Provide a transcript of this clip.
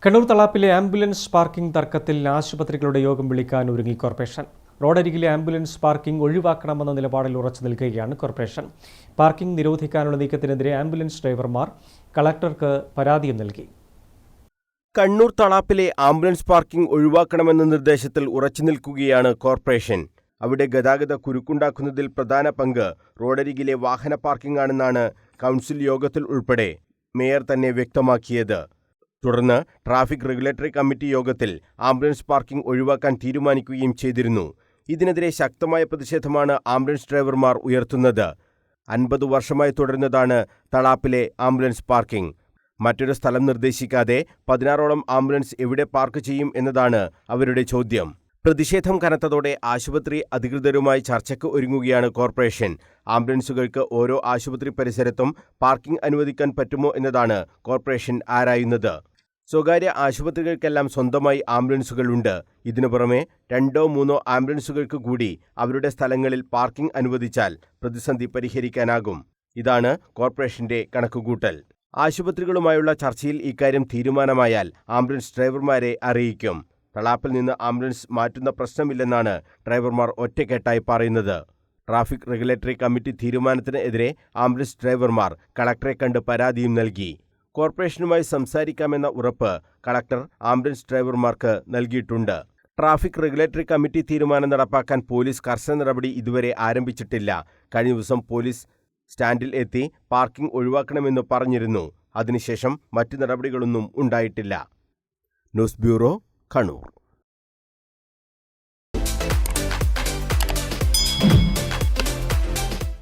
Kannur തളാപ്പിലെ ambulance parking തർക്കത്തിൽ ആശുപത്രികളുടെ യോഗം വിളിക്കാൻ ഒരുങ്ങി കോർപ്പറേഷൻ. റോഡരികിലെ ആംബുലൻസ് പാർക്കിംഗ് ഒഴിവാക്കണമെന്ന നിലപാടിൽ ഉറച്ചു നിൽക്കുകയാണ് കോർപ്പറേഷൻ. പാർക്കിംഗ് നിരോധിക്കാനുള്ള നീക്കത്തിനെതിരെ ആംബുലൻസ് ഡ്രൈവർമാർ കളക്ടർക്ക് പരാതിയും നൽകി. കണ്ണൂർ തളാപ്പിലെ ആംബുലൻസ് പാർക്കിംഗ് ഒഴിവാക്കണമെന്ന നിർദ്ദേശത്തിൽ ഉറച്ചു നിൽക്കുകയാണ് കോർപ്പറേഷൻ. അവിടെ ഗതാഗത കുരുക്കുണ്ടാക്കുന്നതിൽ പ്രധാന പങ്ക് റോഡരികിലെ വാഹന പാർക്കിംഗ് ആണെന്നാണ് കൗൺസിൽ യോഗത്തിൽ ഉൾപ്പെടെ മേയർ തന്നെ വ്യക്തമാക്കിയത്. തുടർന്ന് ട്രാഫിക് റെഗുലേറ്ററി കമ്മിറ്റി യോഗത്തിൽ ആംബുലൻസ് പാർക്കിംഗ് ഒഴിവാക്കാൻ തീരുമാനിക്കുകയും ചെയ്തിരുന്നു. ഇതിനെതിരെ ശക്തമായ പ്രതിഷേധമാണ് ആംബുലൻസ് ഡ്രൈവർമാർ ഉയർത്തുന്നത്. 50 വർഷമായി തുടരുന്നതാണ് തളാപ്പിലെ ആംബുലൻസ് പാർക്കിംഗ്. മറ്റൊരു സ്ഥലം നിർദ്ദേശിക്കാതെ 16ഓളം ആംബുലൻസ് എവിടെ പാർക്ക് ചെയ്യും എന്നതാണ് അവരുടെ ചോദ്യം. പ്രതിഷേധം കനത്തതോടെ ആശുപത്രി അധികൃതരുമായി ചർച്ചയ്ക്ക് ഒരുങ്ങുകയാണ് കോർപ്പറേഷൻ. ആംബുലൻസുകൾക്ക് ഓരോ ആശുപത്രി പരിസരത്തും പാർക്കിംഗ് അനുവദിക്കാൻ പറ്റുമോ എന്നതാണ് കോർപ്പറേഷൻ ആരായുന്നത്. സ്വകാര്യ ആശുപത്രികൾക്കെല്ലാം സ്വന്തമായി ആംബുലൻസുകളുണ്ട്. ഇതിനു പുറമെ 2-3 ആംബുലൻസുകൾക്ക് കൂടി അവരുടെ സ്ഥലങ്ങളിൽ പാർക്കിംഗ് അനുവദിച്ചാൽ പ്രതിസന്ധി പരിഹരിക്കാനാകും. ഇതാണ് കോർപ്പറേഷന്റെ കണക്കുകൂട്ടൽ. ആശുപത്രികളുമായുള്ള ചർച്ചയിൽ ഇക്കാര്യം തീരുമാനമായാൽ ആംബുലൻസ് ഡ്രൈവർമാരെ അറിയിക്കും. തളാപ്പിൽ നിന്ന് ആംബുലൻസ് മാറ്റുന്ന പ്രശ്നമില്ലെന്നാണ് ഡ്രൈവർമാർ ഒറ്റക്കെട്ടായി പറയുന്നത്. ട്രാഫിക് റെഗുലേറ്ററി കമ്മിറ്റി തീരുമാനത്തിന് എതിരെ ആംബുലൻസ് ഡ്രൈവർമാർ കളക്ടറെ കണ്ട് പരാതിയും നൽകി. കോർപ്പറേഷനുമായി സംസാരിക്കാമെന്ന ഉറപ്പ് കളക്ടർ ആംബുലൻസ് ഡ്രൈവർമാർക്ക് നൽകിയിട്ടുണ്ട്. ട്രാഫിക് റെഗുലേറ്ററി കമ്മിറ്റി തീരുമാനം നടപ്പാക്കാൻ പോലീസ് കർശന നടപടി ഇതുവരെ ആരംഭിച്ചിട്ടില്ല. കഴിഞ്ഞ ദിവസം പോലീസ് സ്റ്റാൻഡിൽ എത്തി പാർക്കിംഗ് ഒഴിവാക്കണമെന്ന് പറഞ്ഞിരുന്നു. അതിനുശേഷം മറ്റു നടപടികളൊന്നും ഉണ്ടായിട്ടില്ല. News bureau, Kannur.